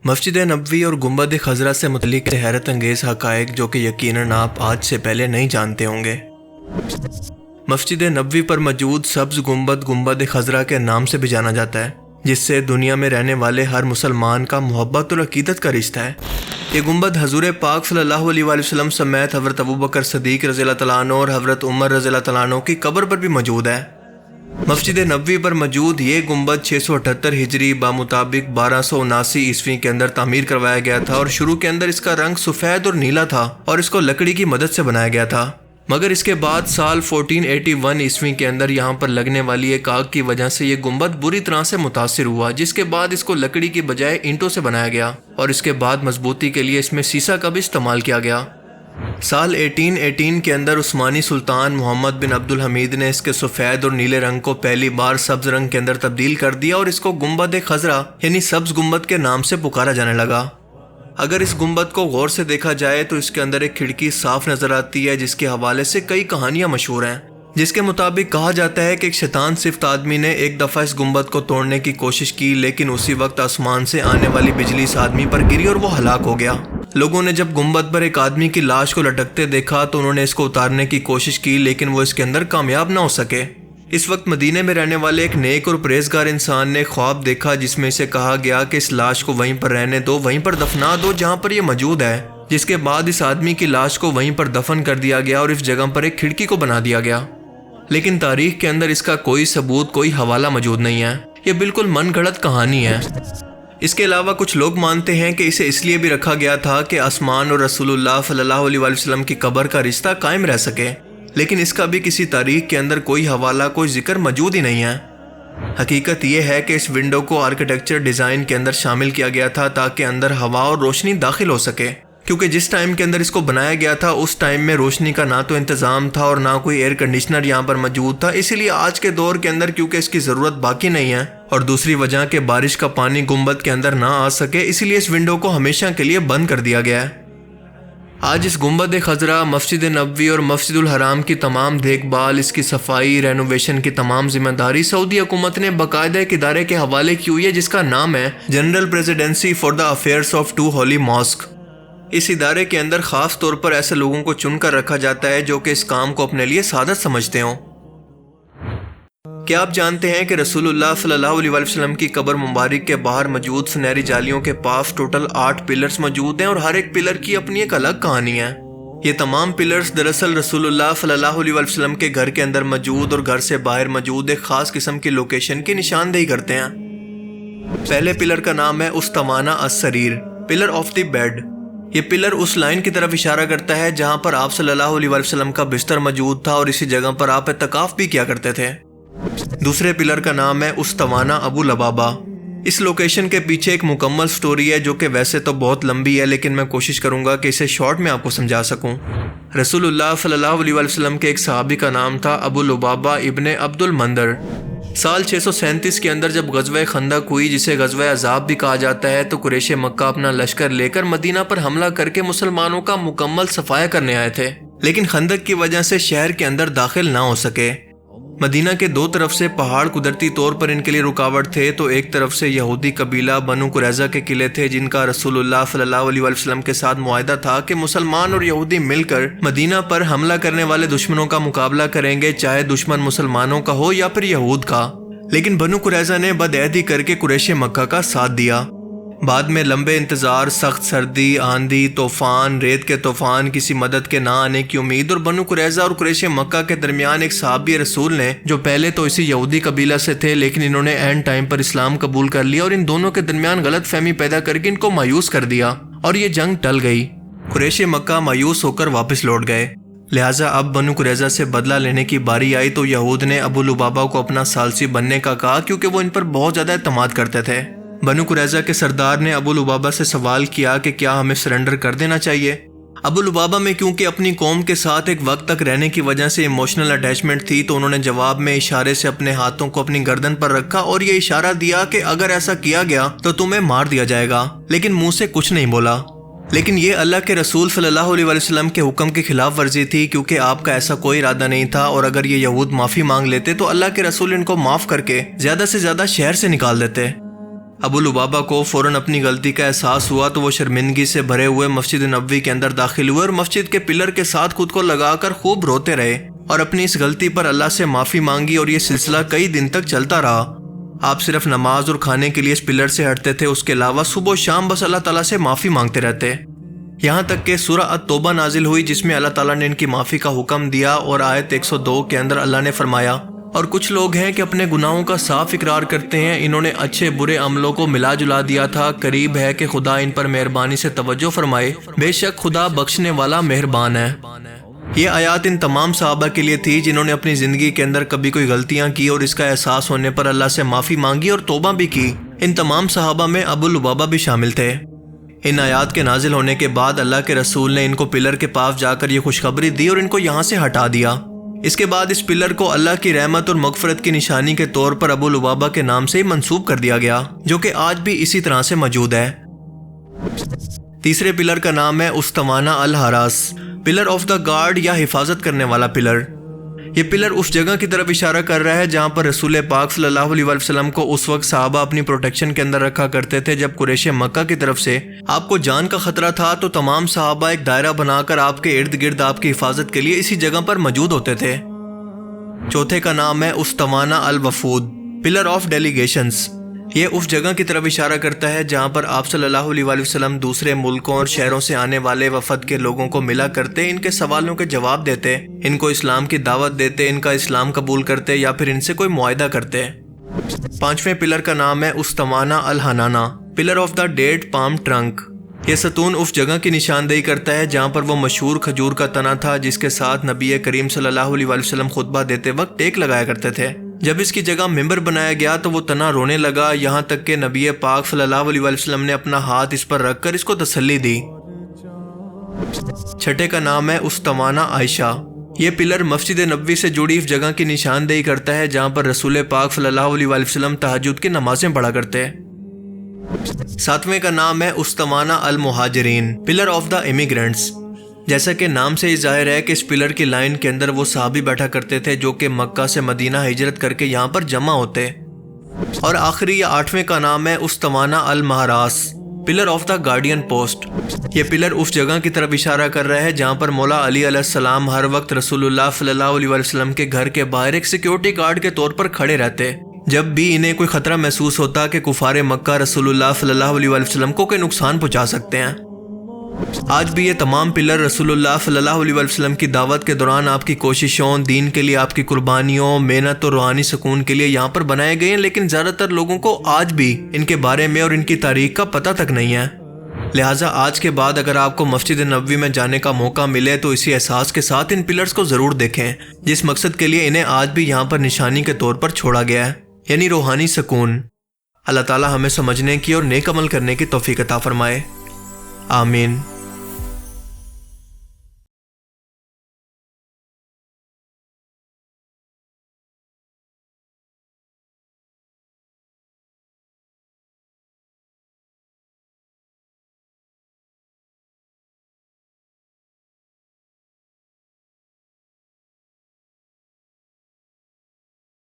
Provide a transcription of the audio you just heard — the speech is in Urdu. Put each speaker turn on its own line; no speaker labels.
مسجد نبوی اور گنبد خضرا سے متعلق حیرت انگیز حقائق جو کہ یقیناً آپ آج سے پہلے نہیں جانتے ہوں گے۔ مسجد نبوی پر موجود سبز گنبد خضرا کے نام سے بھی جانا جاتا ہے، جس سے دنیا میں رہنے والے ہر مسلمان کا محبت اور عقیدت کا رشتہ ہے۔ یہ گنبد حضور پاک صلی اللہ علیہ وآلہ وسلم سمیت حضرت ابوبکر صدیق رضی اللہ تعالیٰ عنہ اور حضرت عمر رضی اللہ تعالیٰ عنہ کی قبر پر بھی موجود ہے۔ مسجد نبوی پر موجود یہ گنبد 678 ہجری بمطابق 1279 عیسوی کے اندر تعمیر کروایا گیا تھا، اور شروع کے اندر اس کا رنگ سفید اور نیلا تھا اور اس کو لکڑی کی مدد سے بنایا گیا تھا، مگر اس کے بعد سال 1481 عیسوی کے اندر یہاں پر لگنے والی ایک آگ کی وجہ سے یہ گنبد بری طرح سے متاثر ہوا، جس کے بعد اس کو لکڑی کی بجائے اینٹوں سے بنایا گیا، اور اس کے بعد مضبوطی کے لیے اس میں سیسا کا بھی استعمال کیا گیا۔ سال 1818 کے اندر عثمانی سلطان محمد بن عبد الحمید نے اس کے سفید اور نیلے رنگ کو پہلی بار سبز رنگ کے اندر تبدیل کر دیا، اور اس کو گنبد خضرا یعنی سبز گنبد کے نام سے پکارا جانے لگا۔ اگر اس گنبد کو غور سے دیکھا جائے تو اس کے اندر ایک کھڑکی صاف نظر آتی ہے، جس کے حوالے سے کئی کہانیاں مشہور ہیں، جس کے مطابق کہا جاتا ہے کہ ایک شیطان صفت آدمی نے ایک دفعہ اس گنبد کو توڑنے کی کوشش کی، لیکن اسی وقت آسمان سے آنے والی بجلی اس آدمی پر گری اور وہ ہلاک ہو گیا۔ لوگوں نے جب گنبد پر ایک آدمی کی لاش کو لٹکتے دیکھا تو انہوں نے اس کو اتارنے کی کوشش کی، لیکن وہ اس کے اندر کامیاب نہ ہو سکے۔ اس وقت مدینے میں رہنے والے ایک نیک اور پرہیزگار انسان نے خواب دیکھا، جس میں اسے کہا گیا کہ اس لاش کو وہیں پر رہنے دو، وہیں پر دفنا دو جہاں پر یہ موجود ہے، جس کے بعد اس آدمی کی لاش کو وہیں پر دفن کر دیا گیا اور اس جگہ پر ایک کھڑکی کو بنا دیا گیا۔ لیکن تاریخ کے اندر اس کا کوئی ثبوت، کوئی حوالہ موجود نہیں ہے، یہ بالکل من گھڑت کہانی ہے۔ اس کے علاوہ کچھ لوگ مانتے ہیں کہ اسے اس لیے بھی رکھا گیا تھا کہ آسمان اور رسول اللہ صلی اللہ علیہ وآلہ وسلم کی قبر کا رشتہ قائم رہ سکے، لیکن اس کا بھی کسی تاریخ کے اندر کوئی حوالہ، کوئی ذکر موجود ہی نہیں ہے۔ حقیقت یہ ہے کہ اس ونڈو کو آرکیٹیکچر ڈیزائن کے اندر شامل کیا گیا تھا تاکہ اندر ہوا اور روشنی داخل ہو سکے، کیونکہ جس ٹائم کے اندر اس کو بنایا گیا تھا اس ٹائم میں روشنی کا نہ تو انتظام تھا اور نہ کوئی ایئر کنڈیشنر یہاں پر موجود تھا، اسی لیے آج کے دور کے اندر کیونکہ اس کی ضرورت باقی نہیں ہے، اور دوسری وجہ کہ بارش کا پانی گنبد کے اندر نہ آ سکے، اسی لیے اس ونڈو کو ہمیشہ کے لیے بند کر دیا گیا ہے۔ آج اس گنبد خضرا، مسجد نبوی اور مسجد الحرام کی تمام دیکھ بھال، اس کی صفائی، رینوویشن کی تمام ذمہ داری سعودی حکومت نے باقاعدہ ایک ادارے کے حوالے کی ہوئی ہے، جس کا نام ہے general presidency for the affairs of two holy mosques. اس ادارے کے اندر خاص طور پر ایسے لوگوں کو چن کر رکھا جاتا ہے جو کہ اس کام کو اپنے لیے سعادت سمجھتے ہوں۔ کیا آپ جانتے ہیں کہ رسول اللہ صلی اللہ علیہ وآلہ وسلم کی قبر مبارک کے باہر موجود سنہری جالیوں کے پاس ٹوٹل 8 پلرز موجود ہیں، اور ہر ایک پلر کی اپنی ایک الگ کہانی ہے۔ یہ تمام پلرز دراصل رسول اللہ صلی اللہ علیہ وآلہ وسلم کے گھر کے اندر موجود اور گھر سے باہر موجود ایک خاص قسم کی لوکیشن کی نشاندہی کرتے ہیں۔ پہلے پلر کا نام ہے استوانہ السریر، پلر آف دی بیڈ۔ یہ پلر اس لائن کی طرف اشارہ کرتا ہے جہاں پر آپ صلی اللہ علیہ وآلہ وسلم کا بستر موجود تھا، اور اسی جگہ پر آپ اعتکاف بھی کیا کرتے تھے۔ دوسرے پلر کا نام ہے استوانہ ابو لبابہ۔ اس لوکیشن کے پیچھے ایک مکمل سٹوری ہے جو کہ ویسے تو بہت لمبی ہے، لیکن میں کوشش کروں گا کہ اسے شارٹ میں آپ کو سمجھا سکوں۔ رسول اللہ صلی اللہ علیہ وآلہ وسلم کے ایک صحابی کا نام تھا ابو لبابہ ابن عبد المندر۔ سال 637 کے اندر جب غزوہ خندق ہوئی، جسے غزوہ احزاب بھی کہا جاتا ہے، تو قریش مکہ اپنا لشکر لے کر مدینہ پر حملہ کر کے مسلمانوں کا مکمل صفایا کرنے آئے تھے، لیکن خندق کی وجہ سے شہر کے اندر داخل نہ ہو سکے۔ مدینہ کے دو طرف سے پہاڑ قدرتی طور پر ان کے لیے رکاوٹ تھے، تو ایک طرف سے یہودی قبیلہ بنو قریظہ کے قلعے تھے، جن کا رسول اللہ صلی اللہ علیہ وآلہ وسلم کے ساتھ معاہدہ تھا کہ مسلمان اور یہودی مل کر مدینہ پر حملہ کرنے والے دشمنوں کا مقابلہ کریں گے، چاہے دشمن مسلمانوں کا ہو یا پھر یہود کا۔ لیکن بنو قریظہ نے بدعہدی کر کے قریش مکہ کا ساتھ دیا۔ بعد میں لمبے انتظار، سخت سردی، آندھی، طوفان، ریت کے طوفان، کسی مدد کے نہ آنے کی امید، اور بنو قریظہ اور قریش مکہ کے درمیان ایک صحابی رسول نے، جو پہلے تو اسی یہودی قبیلہ سے تھے لیکن انہوں نے اینڈ ٹائم پر اسلام قبول کر لیا، اور ان دونوں کے درمیان غلط فہمی پیدا کر کے ان کو مایوس کر دیا، اور یہ جنگ ٹل گئی۔ قریش مکہ مایوس ہو کر واپس لوٹ گئے۔ لہٰذا اب بنو قریظہ سے بدلہ لینے کی باری آئی تو یہود نے ابو لبابہ کو اپنا ثالثی بننے کا کہا، کیونکہ وہ ان پر بہت زیادہ اعتماد کرتے تھے۔ بنو قریظہ کے سردار نے ابو لبابہ سے سوال کیا کہ کیا ہمیں سرنڈر کر دینا چاہیے۔ ابو لبابہ میں کیونکہ اپنی قوم کے ساتھ ایک وقت تک رہنے کی وجہ سے ایموشنل اٹیچمنٹ تھی، تو انہوں نے جواب میں اشارے سے اپنے ہاتھوں کو اپنی گردن پر رکھا اور یہ اشارہ دیا کہ اگر ایسا کیا گیا تو تمہیں مار دیا جائے گا، لیکن منہ سے کچھ نہیں بولا۔ لیکن یہ اللہ کے رسول صلی اللہ علیہ وسلم کے حکم کی خلاف ورزی تھی، کیونکہ آپ کا ایسا کوئی ارادہ نہیں تھا، اور اگر یہ یہود معافی مانگ لیتے تو اللہ کے رسول ان کو معاف کر کے زیادہ سے زیادہ شہر سے نکال دیتے۔ ابو لبابہ کو فوراً اپنی غلطی کا احساس ہوا تو وہ شرمندگی سے بھرے ہوئے مسجد نبوی کے اندر داخل ہوئے اور مسجد کے پلر کے ساتھ خود کو لگا کر خوب روتے رہے اور اپنی اس غلطی پر اللہ سے معافی مانگی، اور یہ سلسلہ کئی دن تک چلتا رہا۔ آپ صرف نماز اور کھانے کے لیے اس پلر سے ہٹتے تھے، اس کے علاوہ صبح و شام بس اللہ تعالیٰ سے معافی مانگتے رہتے، یہاں تک کہ سورہ التوبہ نازل ہوئی جس میں اللہ تعالیٰ نے ان کی معافی کا حکم دیا، اور آیت 102 کے اندر اللہ نے فرمایا، اور کچھ لوگ ہیں کہ اپنے گناہوں کا صاف اقرار کرتے ہیں، انہوں نے اچھے برے عملوں کو ملا جلا دیا تھا، قریب ہے کہ خدا ان پر مہربانی سے توجہ فرمائے، بے شک خدا بخشنے والا مہربان ہے۔ یہ آیات ان تمام صحابہ کے لیے تھی جنہوں نے اپنی زندگی کے اندر کبھی کوئی غلطیاں کی اور اس کا احساس ہونے پر اللہ سے معافی مانگی اور توبہ بھی کی۔ ان تمام صحابہ میں ابو لبابہ بھی شامل تھے۔ ان آیات کے نازل ہونے کے بعد اللہ کے رسول نے ان کو پلر کے پاس جا کر یہ خوشخبری دی اور ان کو یہاں سے ہٹا دیا۔ اس کے بعد اس پلر کو اللہ کی رحمت اور مغفرت کی نشانی کے طور پر ابو لبابہ کے نام سے ہی منسوب کر دیا گیا، جو کہ آج بھی اسی طرح سے موجود ہے۔ تیسرے پلر کا نام ہے استوانہ الحراس، پلر آف دا گارڈ یا حفاظت کرنے والا پلر۔ یہ پلر اس جگہ کی طرف اشارہ کر رہا ہے جہاں پر رسول پاک صلی اللہ علیہ وسلم کو اس وقت صحابہ اپنی پروٹیکشن کے اندر رکھا کرتے تھے جب قریش مکہ کی طرف سے آپ کو جان کا خطرہ تھا، تو تمام صحابہ ایک دائرہ بنا کر آپ کے ارد گرد آپ کی حفاظت کے لیے اسی جگہ پر موجود ہوتے تھے۔ چوتھے کا نام ہے استوانہ الوفود، پلر آف ڈیلیگیشنز۔ یہ اس جگہ کی طرف اشارہ کرتا ہے جہاں پر آپ صلی اللہ علیہ وسلم دوسرے ملکوں اور شہروں سے آنے والے وفد کے لوگوں کو ملا کرتے، ان کے سوالوں کے جواب دیتے، ان کو اسلام کی دعوت دیتے، ان کا اسلام قبول کرتے یا پھر ان سے کوئی معاہدہ کرتے۔ پانچویں پلر کا نام ہے استوانہ الحنانہ، pillar of the date palm trunk. یہ ستون اس جگہ کی نشاندہی کرتا ہے جہاں پر وہ مشہور کھجور کا تنا تھا جس کے ساتھ نبی کریم صلی اللہ علیہ وسلم خطبہ دیتے وقت ٹیک لگایا کرتے تھے۔ جب اس کی جگہ ممبر بنایا گیا تو وہ تنا رونے لگا، یہاں تک کہ نبی پاک صلی اللہ علیہ وسلم نے اپنا ہاتھ اس پر رکھ کر اس کو تسلی دی۔ چھٹے کا نام ہے استوانہ عائشہ۔ یہ پلر مسجد نبوی سے جڑی اس جگہ کی نشاندہی کرتا ہے جہاں پر رسول پاک صلی اللہ علیہ وسلم تہجد کی نمازیں پڑھا کرتے۔ ساتویں کا نام ہے استوانہ المہاجرین، پلر آف دا امیگرینٹس۔ جیسا کہ نام سے ہی ظاہر ہے کہ اس پلر کی لائن کے اندر وہ صحابی بیٹھا کرتے تھے جو کہ مکہ سے مدینہ ہجرت کر کے یہاں پر جمع ہوتے۔ اور آخری یا آٹھویں کا نام ہے استوانہ المہراس، pillar of the guardian post. یہ پلر اس جگہ کی طرف اشارہ کر رہا ہے جہاں پر مولا علی علیہ السلام ہر وقت رسول اللہ صلی اللہ علیہ وسلم کے گھر کے باہر ایک سیکیورٹی گارڈ کے طور پر کھڑے رہتے جب بھی انہیں کوئی خطرہ محسوس ہوتا کہ کفار مکہ رسول اللہ صلی اللہ علیہ وسلم کو کوئی نقصان پہنچا سکتے ہیں۔ آج بھی یہ تمام پلر رسول اللہ صلی اللہ علیہ وسلم کی دعوت کے دوران آپ کی کوششوں، دین کے لیے آپ کی قربانیوں، محنت اور روحانی سکون کے لیے یہاں پر بنائے گئے ہیں، لیکن زیادہ تر لوگوں کو آج بھی ان کے بارے میں اور ان کی تاریخ کا پتہ تک نہیں ہے۔ لہٰذا آج کے بعد اگر آپ کو مسجد نبوی میں جانے کا موقع ملے تو اسی احساس کے ساتھ ان پلرز کو ضرور دیکھیں جس مقصد کے لیے انہیں آج بھی یہاں پر نشانی کے طور پر چھوڑا گیا ہے، یعنی روحانی سکون۔ اللہ تعالی ہمیں سمجھنے کی اور نیک عمل کرنے کی توفیق عطا فرمائے، آمین۔